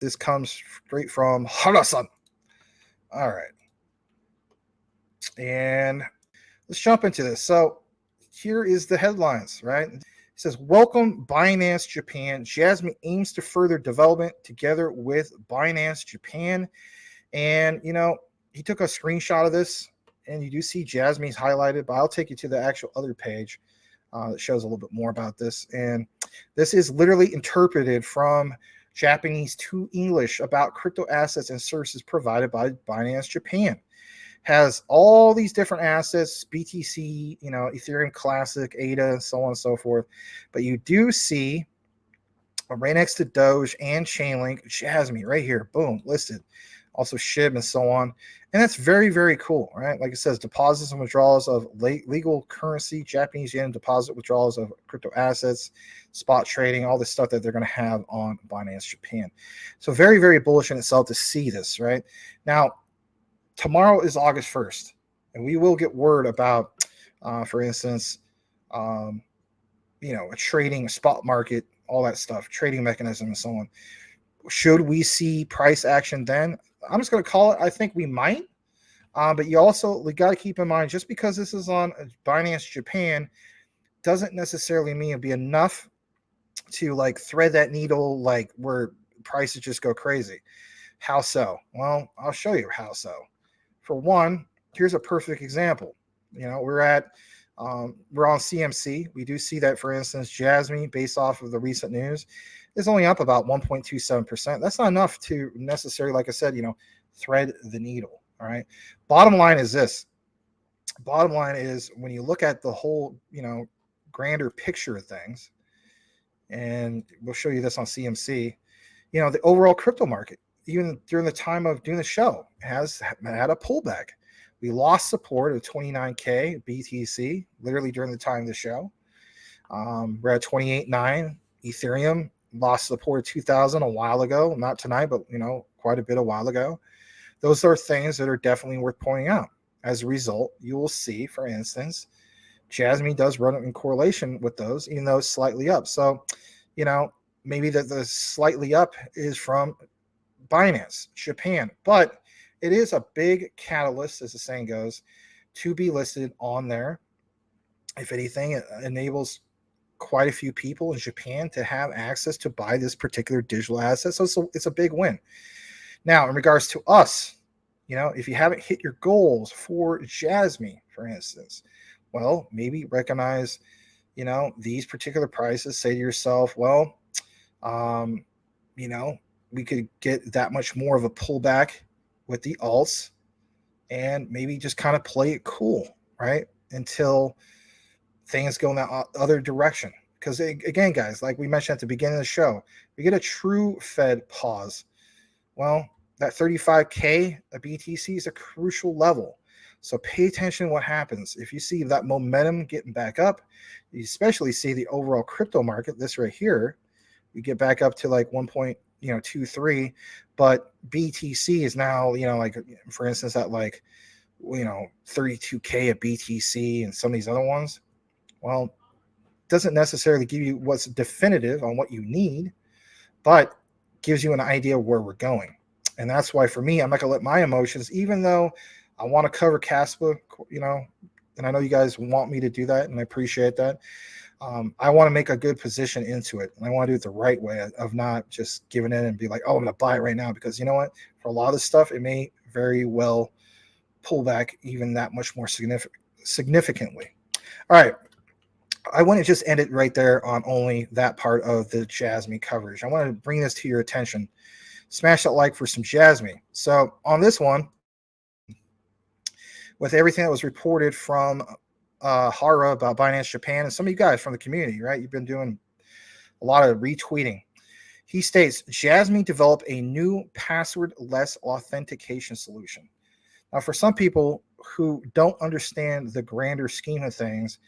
This comes straight from Harasan. All right. And let's jump into this. So here is the headlines, right? It says, welcome Binance Japan. Jasmy aims to further development together with Binance Japan. And, he took a screenshot of this, and you do see Jasmy's highlighted, but I'll take you to the actual other page that shows a little bit more about this. And this is literally interpreted from Japanese to English about crypto assets and services provided by Binance Japan. Has all these different assets, BTC, Ethereum Classic, ADA, so on and so forth. But you do see right next to Doge and Chainlink, Jasmy right here, boom, listed. Also SHIB and so on. And that's very, very cool, right? Like it says, deposits and withdrawals of legal currency, Japanese yen, deposit withdrawals of crypto assets, spot trading, all this stuff that they're going to have on Binance Japan. So very, very bullish in itself to see this, right? Now, tomorrow is August 1st, and we will get word about, for instance, a trading, a spot market, all that stuff, trading mechanism and so on. Should we see price action then? I'm just going to call it. I think we might. But we got to keep in mind, just because this is on Binance Japan doesn't necessarily mean it'll be enough to thread that needle where prices just go crazy. How so? Well, I'll show you how so. For one, here's a perfect example. We're on CMC. We do see that, for instance, Jasmy, based off of the recent news, is only up about 1.27%. That's not enough to necessarily, like I said, thread the needle. All right. Bottom line is this. Bottom line is, when you look at the whole, grander picture of things, and we'll show you this on CMC, the overall crypto market, even during the time of doing the show, has had a pullback. We lost support of 29K BTC literally during the time of the show. We're at 28.9. Ethereum lost support of 2,000 a while ago, not tonight, but quite a bit a while ago. Those are things that are definitely worth pointing out. As a result, you will see, for instance, Jasmy does run in correlation with those, even though it's slightly up. So, maybe the slightly up is from Binance Japan, but it is a big catalyst, as the saying goes, to be listed on there. If anything, it enables quite a few people in Japan to have access to buy this particular digital asset. So it's a big win. Now, in regards to us, if you haven't hit your goals for Jasmy, for instance, well, maybe recognize, these particular prices. Say to yourself, well, we could get that much more of a pullback with the alts, and maybe just kind of play it cool, right? Until things go in that other direction. Because again, guys, like we mentioned at the beginning of the show, we get a true Fed pause. Well, that 35K of BTC is a crucial level. So pay attention to what happens. If you see that momentum getting back up, you especially see the overall crypto market, this right here, we get back up to 1.23, but BTC is now, for instance, at 32K of BTC and some of these other ones. Well, doesn't necessarily give you what's definitive on what you need, but gives you an idea of where we're going. And that's why, for me, I'm not going to let my emotions, even though I want to cover CASPA, and I know you guys want me to do that, and I appreciate that. I want to make a good position into it, and I want to do it the right way of not just giving in and be like, oh, I'm going to buy it right now, because you know what? For a lot of this stuff, it may very well pull back even that much more significantly. All right. I want to just end it right there on only that part of the Jasmy coverage. I want to bring this to your attention. Smash that like for some Jasmy. So on this one, with everything that was reported from Hara about Binance Japan and some of you guys from the community, right? You've been doing a lot of retweeting. He states, Jasmy developed a new password-less authentication solution. Now, for some people who don't understand the grander scheme of things,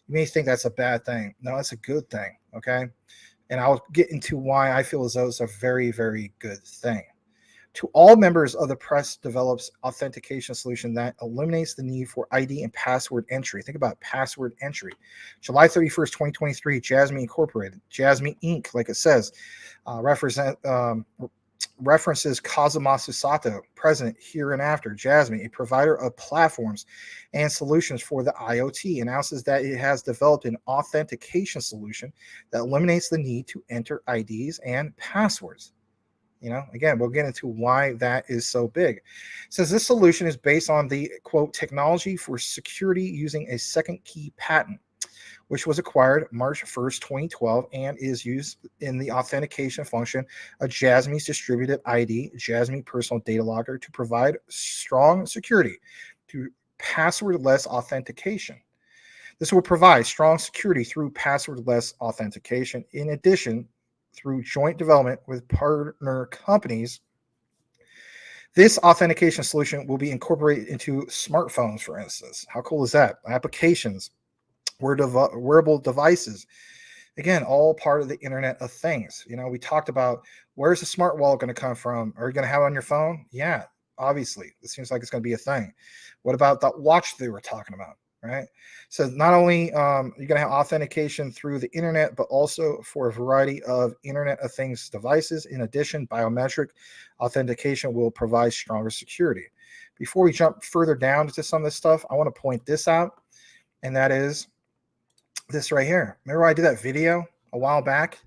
you may think that's a bad thing. No, it's a good thing, okay? And I'll get into why I feel as though it's a very, very good thing. To all members of the press develops authentication solution that eliminates the need for ID and password entry. Think about password entry. July 31st, 2023, Jasmy Incorporated, Jasmy Inc., like it says, references Kazumasa Sato, president hereinafter, Jasmy, a provider of platforms and solutions for the IoT, announces that it has developed an authentication solution that eliminates the need to enter IDs and passwords. Again, we'll get into why that is so big. It says this solution is based on the, quote, technology for security using a second key patent, which was acquired March 1st, 2012, and is used in the authentication function of Jasmy's distributed ID, Jasmy Personal Data Logger, to provide strong security through passwordless authentication. This will provide strong security through passwordless authentication. In addition, through joint development with partner companies, this authentication solution will be incorporated into smartphones, for instance. How cool is that? Applications, wearable devices. Again, all part of the Internet of Things. We talked about, where's the smart wallet going to come from? Are you going to have it on your phone? Yeah, obviously. It seems like it's going to be a thing. What about that watch they were talking about, right? So not only you're going to have authentication through the internet, but also for a variety of Internet of Things devices. In addition, biometric authentication will provide stronger security. Before we jump further down into some of this stuff, I want to point this out, and that is this right here. Remember I did that video a while back?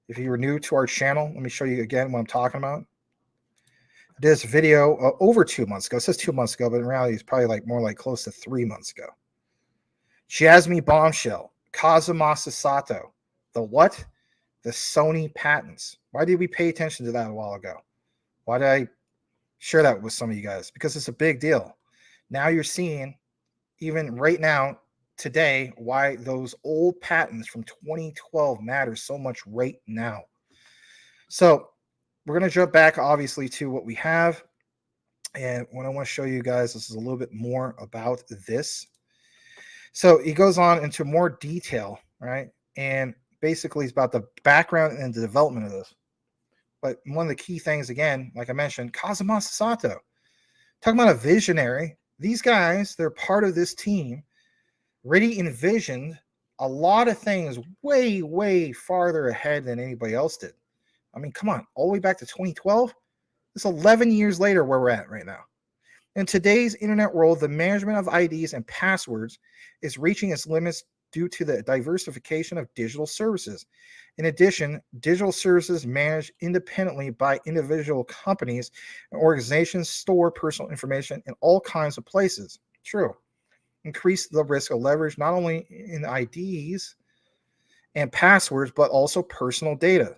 If you were new to our channel, let me show you again what I'm talking about. I did this video over 2 months ago. It says 2 months ago, but in reality, it's probably more like close to 3 months ago. Jasmy bombshell, Kazumasa Sato. The what? The Sony patents. Why did we pay attention to that a while ago? Why did I share that with some of you guys? Because it's a big deal. Now you're seeing, even right now, today, why those old patents from 2012 matter so much right now. So we're going to jump back, obviously, to what we have. And what I want to show you guys, this is a little bit more about this. So he goes on into more detail, right? And basically it's about the background and the development of this. But one of the key things, again, like I mentioned, Kazumasa Sato. Talking about a visionary. These guys, they're part of this team, really envisioned a lot of things way, way farther ahead than anybody else did. I mean, come on, all the way back to 2012? It's 11 years later where we're at right now. In today's internet world, the management of IDs and passwords is reaching its limits due to the diversification of digital services. In addition, digital services managed independently by individual companies and organizations store personal information in all kinds of places. True. Increase the risk of leverage not only in IDs and passwords, but also personal data.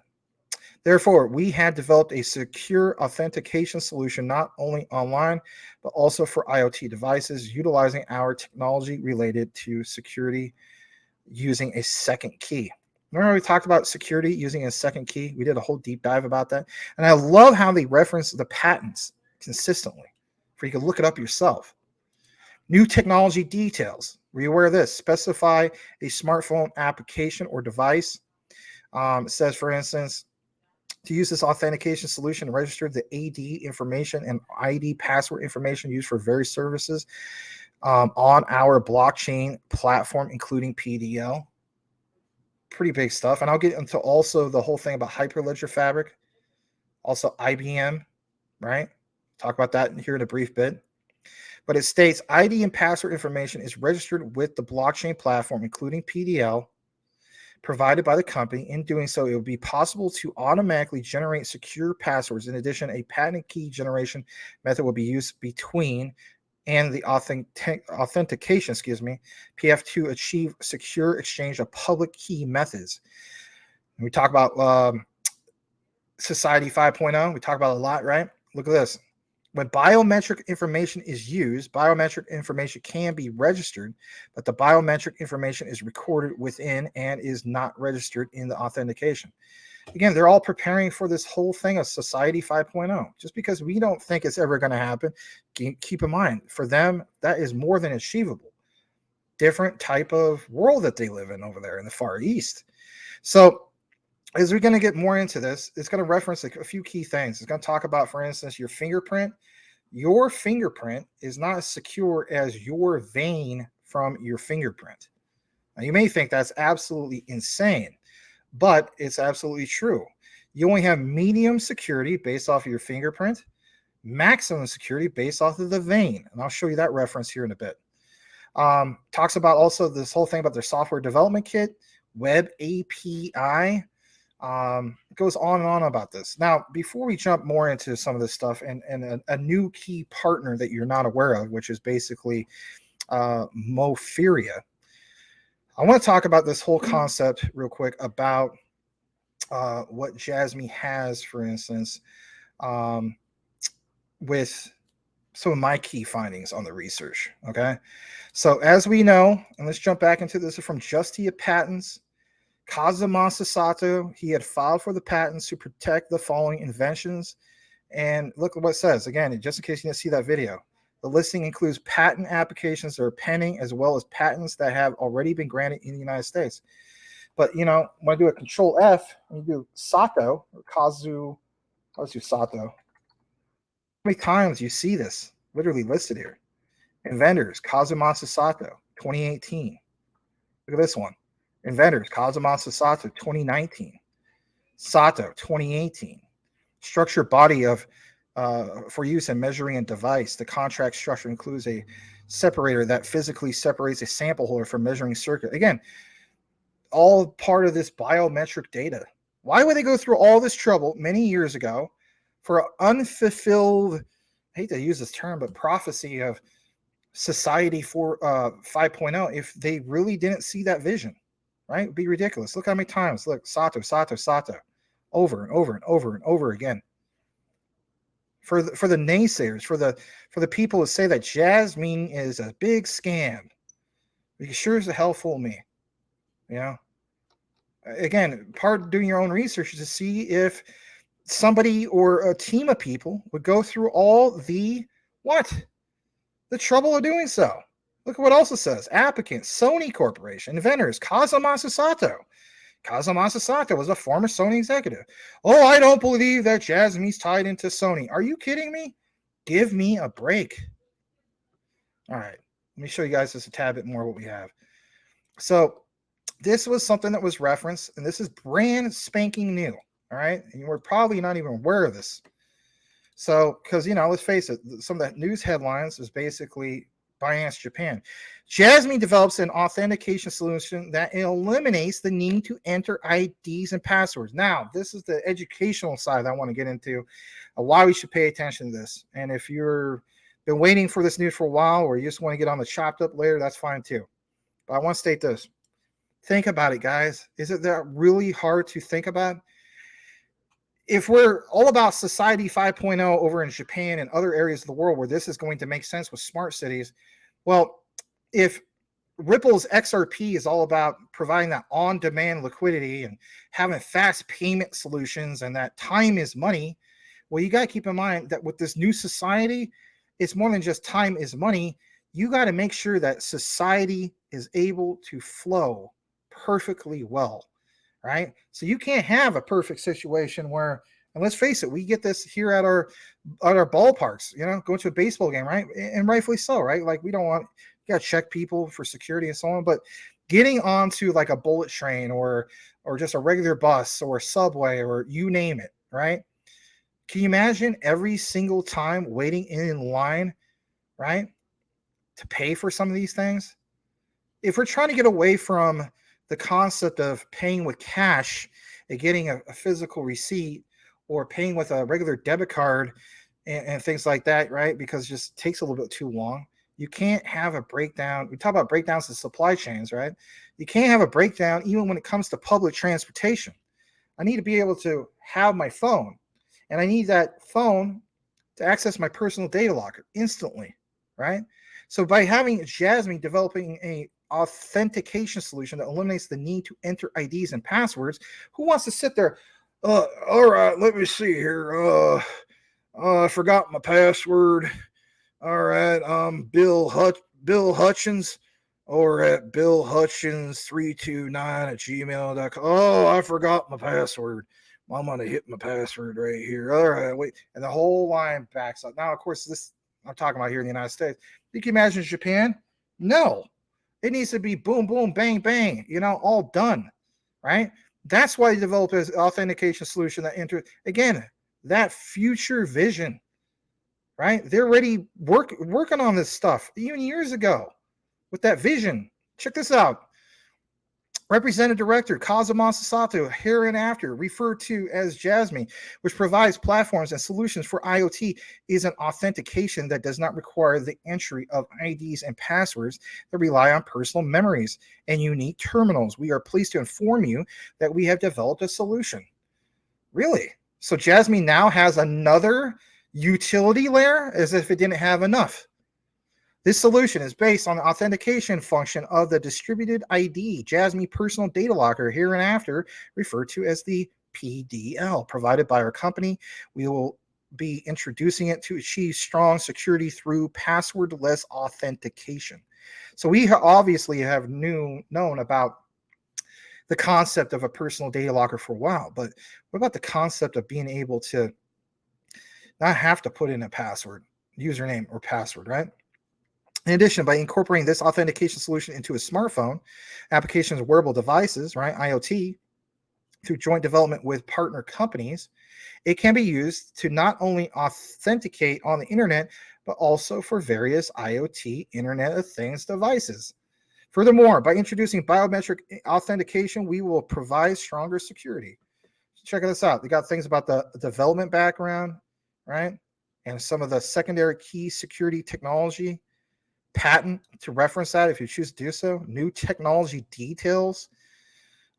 Therefore, we had developed a secure authentication solution not only online, but also for IoT devices, utilizing our technology related to security using a second key. Remember we talked about security using a second key? We did a whole deep dive about that. And I love how they reference the patents consistently, for you can look it up yourself. New technology details. Were you aware of this? Specify a smartphone application or device. It says, for instance, to use this authentication solution, register the AD information and ID password information used for various services on our blockchain platform, including PDL. Pretty big stuff. And I'll get into also the whole thing about Hyperledger Fabric, also IBM, right? Talk about that here in a brief bit. But it states ID and password information is registered with the blockchain platform, including PDL, provided by the company. In doing so, it will be possible to automatically generate secure passwords. In addition, a patent key generation method will be used between and the authentication, PF to achieve secure exchange of public key methods. And we talk about Society 5.0. We talk about it a lot, right? Look at this. When biometric information is used, biometric information can be registered, but the biometric information is recorded within and is not registered in the authentication. Again, they're all preparing for this whole thing of Society 5.0. Just because we don't think it's ever going to happen, keep in mind, for them, that is more than achievable. Different type of world that they live in over there in the Far East. So as we're going to get more into this, it's going to reference a few key things. It's going to talk about, for instance, your fingerprint. Your fingerprint is not as secure as your vein from your fingerprint. Now, you may think that's absolutely insane, but it's absolutely true. You only have medium security based off of your fingerprint, maximum security based off of the vein. And I'll show you that reference here in a bit. Talks about also this whole thing about their software development kit, web API. It goes on and on about this. Now, before we jump more into some of this stuff and a new key partner that you're not aware of, which is basically Mofiria, I want to talk about this whole concept real quick about what Jasmy has, for instance, with some of my key findings on the research. Okay. So as we know, and let's jump back into this from Justia Patents, Kazumasa Sato, he had filed for the patents to protect the following inventions. And look at what it says. Again, just in case you didn't see that video, the listing includes patent applications that are pending as well as patents that have already been granted in the United States. But, you know, when I do a Control F, when you do Sato or Kazu, let's do Sato. How many times you see this literally listed here? Inventors, Kazumasa Sato, 2018. Look at this one. Inventors, Kazumasa Sato, 2019. Sato, 2018. Structure body of for use in measuring a device. The contract structure includes a separator that physically separates a sample holder from measuring circuit. Again, all part of this biometric data. Why would they go through all this trouble many years ago for unfulfilled, I hate to use this term, but prophecy of society for 5.0 if they really didn't see that vision, right? It'd be ridiculous. Look how many times, look, Sato, Sato, Sato, over and over and over and over again. For the naysayers, for the people who say that Jasmy is a big scam, you sure as the hell fool me. You know, again, part of doing your own research is to see if somebody or a team of people would go through all the trouble of doing so. Look at what else it says. Applicants, Sony Corporation. Inventors, Kazumasa Sato. Kazumasa Sato was a former Sony executive. Oh, I don't believe that Jasmy's tied into Sony. Are you kidding me? Give me a break. All right. Let me show you guys just a tad bit more what we have. So this was something that was referenced, and this is brand spanking new. All right. And you were probably not even aware of this. So, because, you know, let's face it, some of the news headlines is basically Binance Japan. Jasmy develops an authentication solution that eliminates the need to enter IDs and passwords. Now, this is the educational side I want to get into, why we should pay attention to this. And if you're been waiting for this news for a while, or you just want to get on the chopped up later, that's fine too. But I want to state this. Think about it, guys. Is it that really hard to think about? If we're all about society 5.0 over in Japan and other areas of the world where this is going to make sense with smart cities, well, if Ripple's XRP is all about providing that on-demand liquidity and having fast payment solutions and that time is money, well, you got to keep in mind that with this new society, it's more than just time is money. You got to make sure that society is able to flow perfectly well. Right? So you can't have a perfect situation where, and let's face it, we get this here at our ballparks, you know, going to a baseball game, right? And rightfully so, right? Like we don't want, you got to check people for security and so on, but getting onto like a bullet train or just a regular bus or a subway or you name it, right? Can you imagine every single time waiting in line, right? To pay for some of these things? If we're trying to get away from the concept of paying with cash and getting a physical receipt or paying with a regular debit card and things like that, right? Because it just takes a little bit too long. You can't have a breakdown. We talk about breakdowns in supply chains, right? You can't have a breakdown even when it comes to public transportation. I need to be able to have my phone, and I need that phone to access my personal data locker instantly, right? So by having Jasmy developing a authentication solution that eliminates the need to enter IDs and passwords, who wants to sit there? All right, let me see here. I forgot my password. All right, Bill Hutchins, or at billhutchins329@gmail.com. Oh, I forgot my password. I'm gonna hit my password right here. All right, wait, and the whole line backs up. Now, of course, this I'm talking about here in the United States. You can imagine Japan? No. It needs to be boom, boom, bang, bang, you know, all done, right? That's why they developed an authentication solution that again, that future vision, right? They're already working on this stuff even years ago with that vision. Check this out. Representative Director Kazuma Sato, hereinafter referred to as Jasmy, which provides platforms and solutions for IoT, is an authentication that does not require the entry of IDs and passwords that rely on personal memories and unique terminals. We are pleased to inform you that we have developed a solution. Really? So Jasmy now has another utility layer as if it didn't have enough. This solution is based on the authentication function of the distributed ID Jasmy Personal Data Locker, hereinafter referred to as the PDL, provided by our company. We will be introducing it to achieve strong security through passwordless authentication. So we obviously have known about the concept of a personal data locker for a while, but what about the concept of being able to not have to put in a password, username or password, right? In addition, by incorporating this authentication solution into a smartphone, applications, wearable devices, right, IoT, through joint development with partner companies, it can be used to not only authenticate on the internet, but also for various IoT, Internet of Things devices. Furthermore, by introducing biometric authentication, we will provide stronger security. Check this out. They got things about the development background, right, and some of the secondary key security technology. Patent to reference that if you choose to do so. New technology details.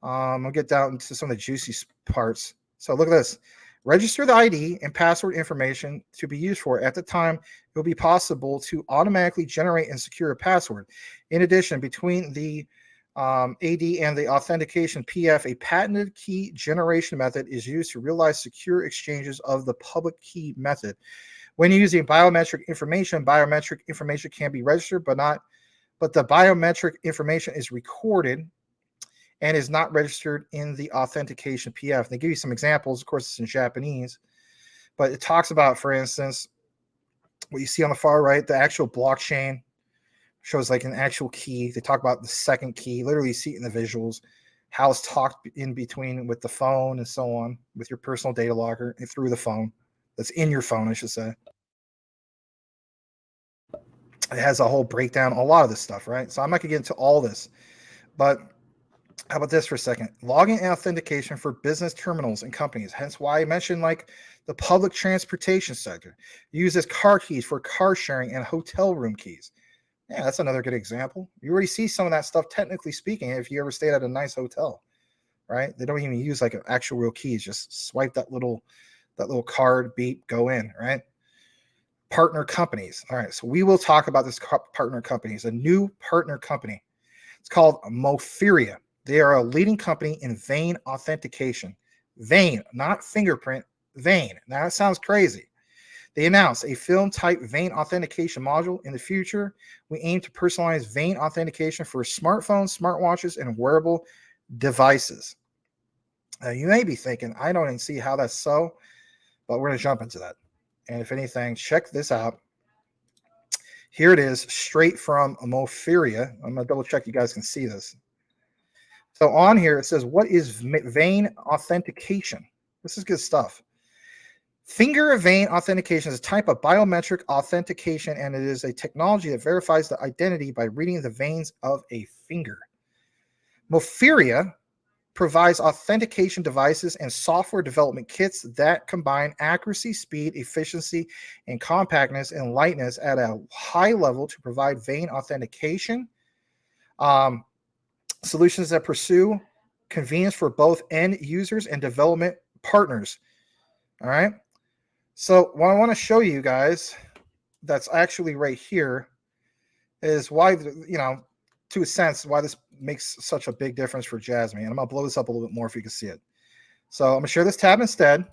I'll get down to some of the juicy parts. So look at this. Register the ID and password information to be used for. At the time, it will be possible to automatically generate and secure a password. In addition, between the AD and the authentication PF, a patented key generation method is used to realize secure exchanges of the public key method. When using biometric information can be registered, but the biometric information is recorded and is not registered in the authentication PF. They give you some examples. Of course, it's in Japanese, but it talks about, for instance, what you see on the far right, the actual blockchain shows like an actual key. They talk about the second key. Literally, you see it in the visuals, how it's talked in between with the phone and so on, with your personal data locker and through the phone. That's in your phone, I should say. It has a whole breakdown, a lot of this stuff, right? So I'm not going to get into all this, but how about this for a second? Login and authentication for business terminals and companies. Hence why I mentioned like the public transportation sector. Use as car keys for car sharing and hotel room keys. Yeah, that's another good example. You already see some of that stuff, technically speaking, if you ever stayed at a nice hotel, right? They don't even use like an actual real keys. Just swipe that little card, beep, go in, right? Partner companies. All right, so we will talk about this partner companies, a new partner company. It's called Mofiria. They are a leading company in vein authentication. Vein, not fingerprint, vein. Now that sounds crazy. They announced a film-type vein authentication module. In the future, we aim to personalize vein authentication for smartphones, smartwatches, and wearable devices. Now, you may be thinking, I don't even see how that's so, but we're going to jump into that. And if anything, check this out. Here it is, straight from Mofiria. I'm going to double check you guys can see this. So on here, it says, what is vein authentication? This is good stuff. Finger vein authentication is a type of biometric authentication, and it is a technology that verifies the identity by reading the veins of a finger. Mofiria provides authentication devices and software development kits that combine accuracy, speed, efficiency, and compactness and lightness at a high level to provide vein authentication. Solutions that pursue convenience for both end users and development partners. All right. So what I want to show you guys that's actually right here is why, to a sense, why this makes such a big difference for Jasmy. And I'm going to blow this up a little bit more if you can see it. So I'm going to share this tab instead.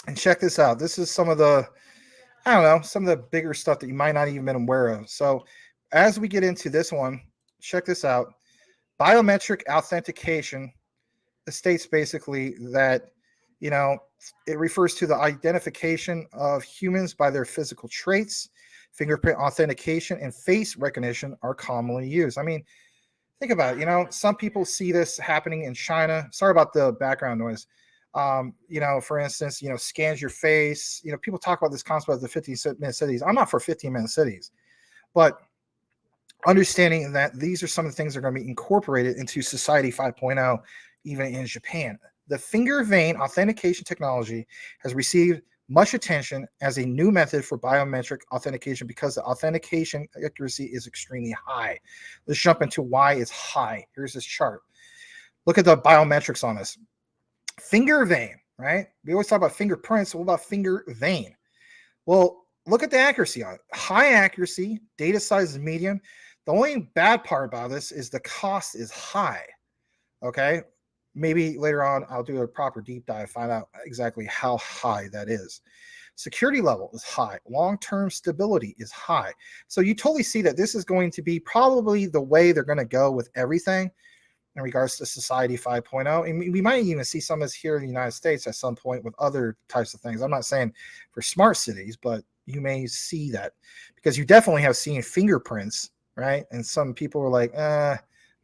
And check this out. This is some of the, some of the bigger stuff that you might not even been aware of. So as we get into this one, check this out. Biometric authentication states basically that, it refers to the identification of humans by their physical traits. Fingerprint authentication and face recognition are commonly used. I mean, think about it. You know, some people see this happening in China. Sorry about the background noise. You know, for instance, you know, scans your face. You know, people talk about this concept of the 15-minute cities. I'm not for 15-minute cities, but understanding that these are some of the things that are going to be incorporated into Society 5.0, even in Japan. The finger vein authentication technology has received much attention as a new method for biometric authentication because the authentication accuracy is extremely high. Let's jump into why it's high. Here's this chart. Look at the biometrics on this. Finger vein, right? We always talk about fingerprints. What about finger vein? Well, look at the accuracy on it. High accuracy, data size is medium. The only bad part about this is the cost is high. Okay. Maybe later on I'll do a proper deep dive, find out exactly how high that is. Security level is high. Long-term stability is high. So you totally see that this is going to be probably the way they're going to go with everything in regards to Society 5.0. And we might even see some of this here in the United States at some point with other types of things. I'm not saying for smart cities, but you may see that because you definitely have seen fingerprints, right? And some people were like,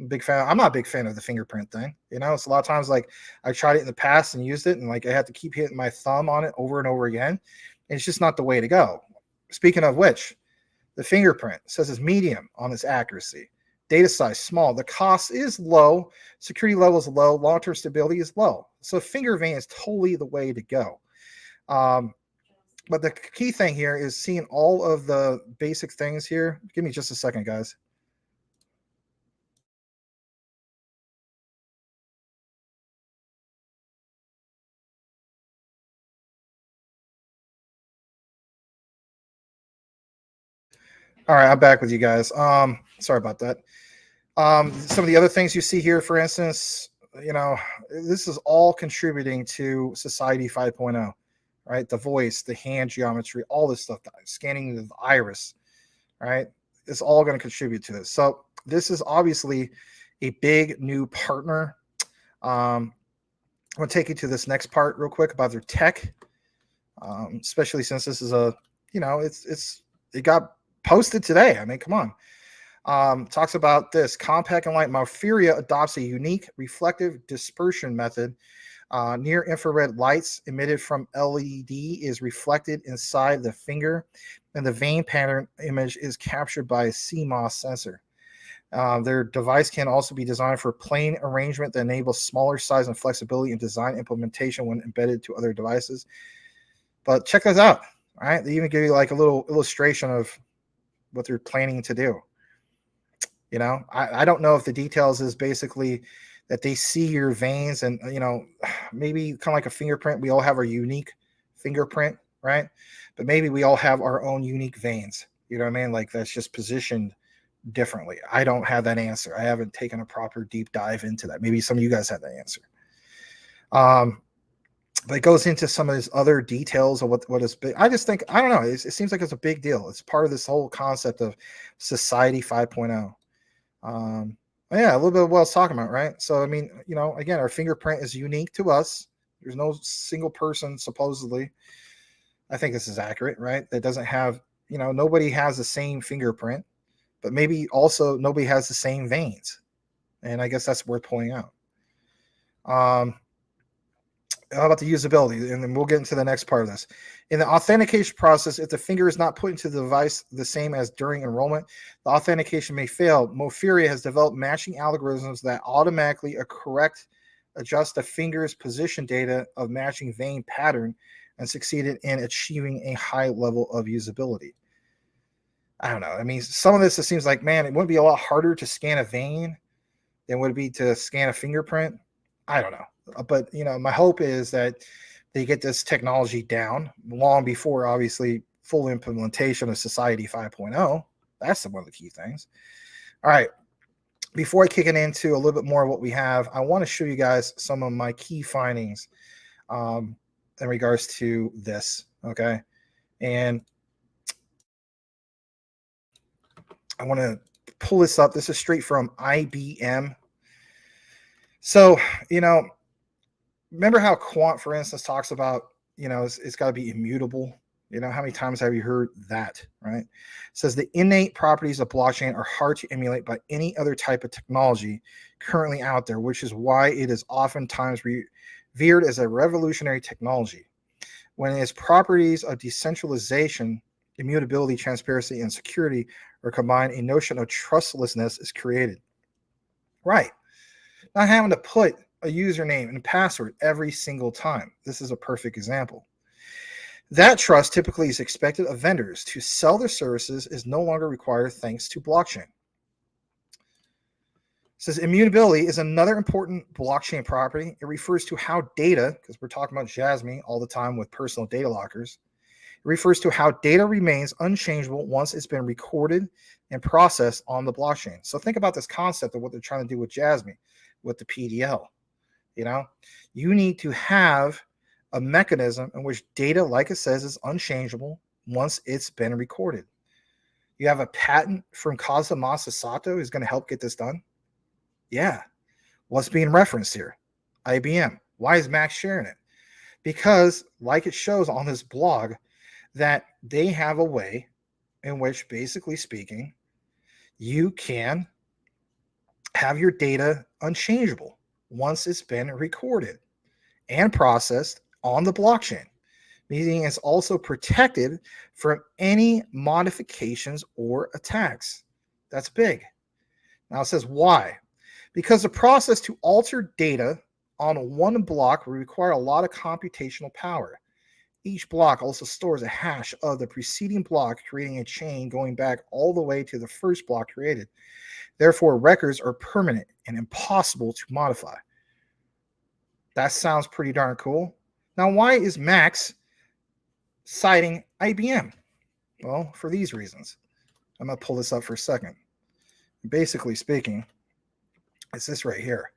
big fan. I'm not a big fan of the fingerprint thing. You know, it's a lot of times like I tried it in the past and used it, and like I had to keep hitting my thumb on it over and over again. And it's just not the way to go. Speaking of which, the fingerprint says it's medium on its accuracy. Data size small. The cost is low. Security level is low. Long-term stability is low. So finger vein is totally the way to go. But the key thing here is seeing all of the basic things here. Give me just a second, guys. All right, I'm back with you guys. Sorry about that. Some of the other things you see here, for instance, you know, this is all contributing to Society 5.0, right? The voice, the hand geometry, all this stuff, scanning the iris, right? It's all going to contribute to this. So this is obviously a big new partner. I'm going to take you to this next part real quick about their tech, especially since this is a, you know, it got posted today. I mean, come on. Talks about this compact and light. Mofiria adopts a unique reflective dispersion method. Near infrared lights emitted from LED is reflected inside the finger, and the vein pattern image is captured by a CMOS sensor. Their device can also be designed for plane arrangement that enables smaller size and flexibility in design implementation when embedded to other devices. But check this out. All right, they even give you like a little illustration of what they're planning to do. You know, I don't know if the details is basically that they see your veins and, you know, maybe kind of like a fingerprint. We all have our unique fingerprint, right? But maybe we all have our own unique veins. You know what I mean? Like that's just positioned differently. I don't have that answer. I haven't taken a proper deep dive into that. Maybe some of you guys have that answer. But it goes into some of these other details of what is big. I just think, I don't know. It seems like it's a big deal. It's part of this whole concept of Society 5.0. Yeah, a little bit of what I was talking about, right? So, I mean, you know, again, our fingerprint is unique to us. There's no single person, supposedly. I think this is accurate, right? That doesn't have, you know, nobody has the same fingerprint, but maybe also nobody has the same veins. And I guess that's worth pointing out. How about the usability? And then we'll get into the next part of this. In the authentication process, if the finger is not put into the device the same as during enrollment, the authentication may fail. Mofiria has developed matching algorithms that automatically adjust the finger's position data of matching vein pattern and succeeded in achieving a high level of usability. I don't know. I mean, some of this, it seems like, man, it wouldn't be a lot harder to scan a vein than would it be to scan a fingerprint. I don't know. But, you know, my hope is that they get this technology down long before, obviously, full implementation of Society 5.0. That's one of the key things. All right. Before I kick it into a little bit more of what we have, I want to show you guys some of my key findings in regards to this. Okay. And I want to pull this up. This is straight from IBM. So, you know, remember how Quant, for instance, talks about, you know, it's got to be immutable, You know, how many times have you heard that, right? It says the innate properties of blockchain are hard to emulate by any other type of technology currently out there, which is why it is oftentimes revered as a revolutionary technology. When its properties of decentralization, immutability, transparency, and security are combined, a notion of trustlessness is created. Right. Not having to put a username and password every single time. This is a perfect example. That trust typically is expected of vendors to sell their services is no longer required thanks to blockchain. It says immutability is another important blockchain property. It refers to how data, because we're talking about Jasmy all the time with personal data lockers, it refers to how data remains unchangeable once it's been recorded and processed on the blockchain. So think about this concept of what they're trying to do with Jasmy, with the PDL. You know, you need to have a mechanism in which data, like it says, is unchangeable once it's been recorded. You have a patent from Kazumasa Sato who's going to help get this done. Yeah. What's being referenced here? IBM. Why is Max sharing it? Because, like it shows on this blog, that they have a way in which, basically speaking, you can have your data unchangeable once it's been recorded and processed on the blockchain, meaning it's also protected from any modifications or attacks. That's big. Now it says why? Because the process to alter data on one block will require a lot of computational power. Each block also stores a hash of the preceding block, creating a chain going back all the way to the first block created. Therefore, records are permanent and impossible to modify. That sounds pretty darn cool. Now, why is Max citing IBM? Well, for these reasons. I'm going to pull this up for a second. Basically speaking, it's this right here.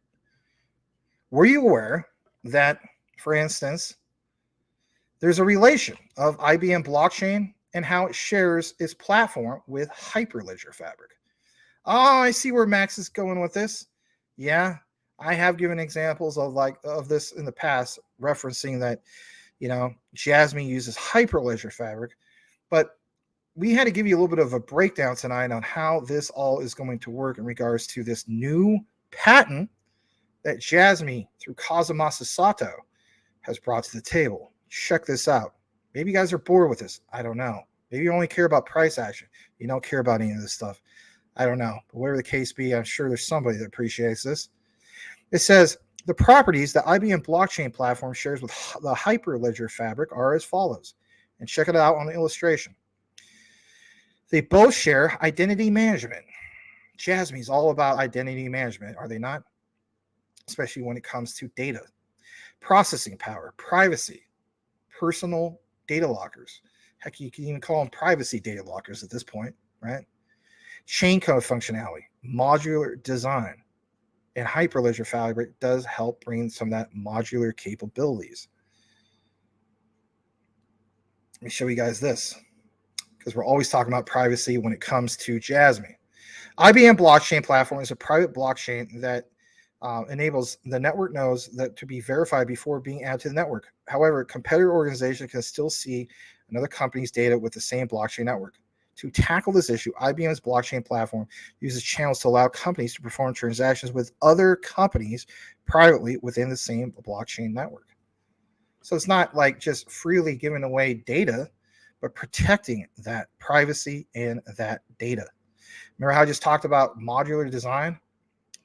Were you aware that, for instance, there's a relation of IBM blockchain and how it shares its platform with Hyperledger Fabric? Oh, I see where Max is going with this. Yeah, I have given examples of this in the past, referencing that, you know, Jasmy uses Hyperledger Fabric, but we had to give you a little bit of a breakdown tonight on how this all is going to work in regards to this new patent that Jasmy, through Kazumasa Sato, has brought to the table. Check this out. Maybe you guys are bored with this. I don't know. Maybe you only care about price action. You don't care about any of this stuff. I don't know. But whatever the case be, I'm sure there's somebody that appreciates this. It says the properties that IBM blockchain platform shares with the Hyperledger Fabric are as follows. And check it out on the illustration. They both share identity management. Jasmy is all about identity management, are they not? Especially when it comes to data, processing power, privacy, personal data lockers. Heck, you can even call them privacy data lockers at this point, right? Chain code functionality, modular design, and Hyperledger Fabric does help bring some of that modular capabilities. Let me show you guys this, because we're always talking about privacy when it comes to Jasmy. IBM blockchain platform is a private blockchain that enables the network nodes that to be verified before being added to the network. However, competitor organizations can still see another company's data with the same blockchain network. To tackle this issue, IBM's blockchain platform uses channels to allow companies to perform transactions with other companies privately within the same blockchain network. So it's not like just freely giving away data, but protecting that privacy and that data. Remember how I just talked about modular design?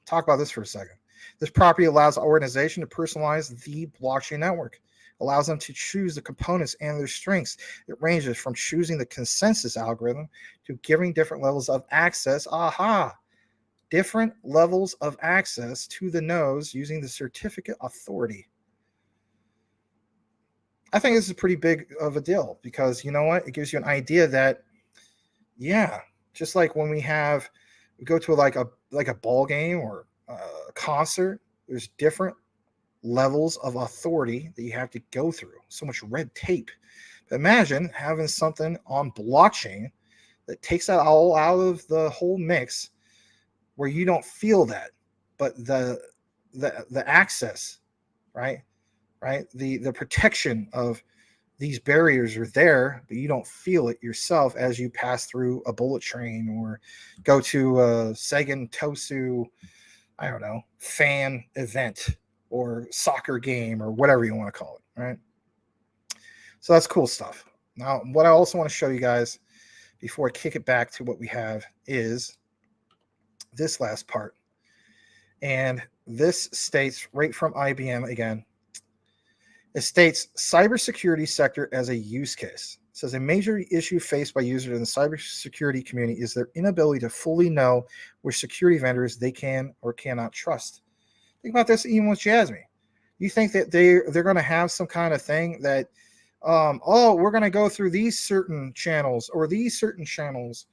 Talk about this for a second. This property allows the organization to personalize the blockchain network, allows them to choose the components and their strengths. It ranges from choosing the consensus algorithm to giving different levels of access. Different levels of access to the nodes using the certificate authority. I think this is pretty big of a deal because you know what? It gives you an idea that, yeah, just like when we go to like a ball game or a concert, there's different levels of authority that you have to go through. So much red tape. But imagine having something on blockchain that takes that all out of the whole mix, where you don't feel that, but the access, right, the protection of these barriers are there, but you don't feel it yourself as you pass through a bullet train or go to a Seigen Tosu, I don't know, fan event or soccer game or whatever you want to call it, right? So that's cool stuff. Now, what I also want to show you guys before I kick it back to what we have is this last part. And this states right from IBM again. It states cybersecurity sector as a use case. It says a major issue faced by users in the cybersecurity community is their inability to fully know which security vendors they can or cannot trust. Think about this even with Jasmy. You think that they're going to have some kind of thing that, we're going to go through these certain channels or these certain channels,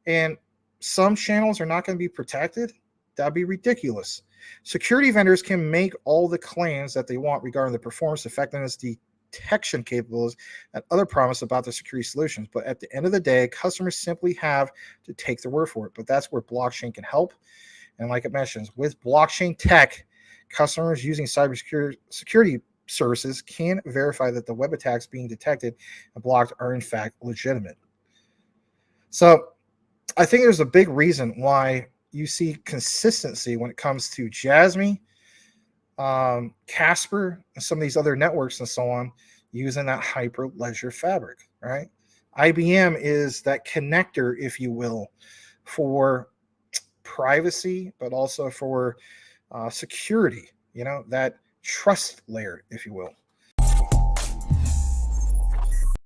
and some channels are not going to be protected? That'd be ridiculous. Security vendors can make all the claims that they want regarding the performance, effectiveness, detection capabilities, and other promises about the security solutions. But at the end of the day, customers simply have to take their word for it. But that's where blockchain can help. And like it mentions, with blockchain tech, customers using cybersecurity services can verify that the web attacks being detected and blocked are in fact legitimate. So I think there's a big reason why you see consistency when it comes to Jasmy, Casper, and some of these other networks and so on using that Hyperledger fabric, right? IBM is that connector, if you will, for privacy, but also for security, that trust layer, if you will.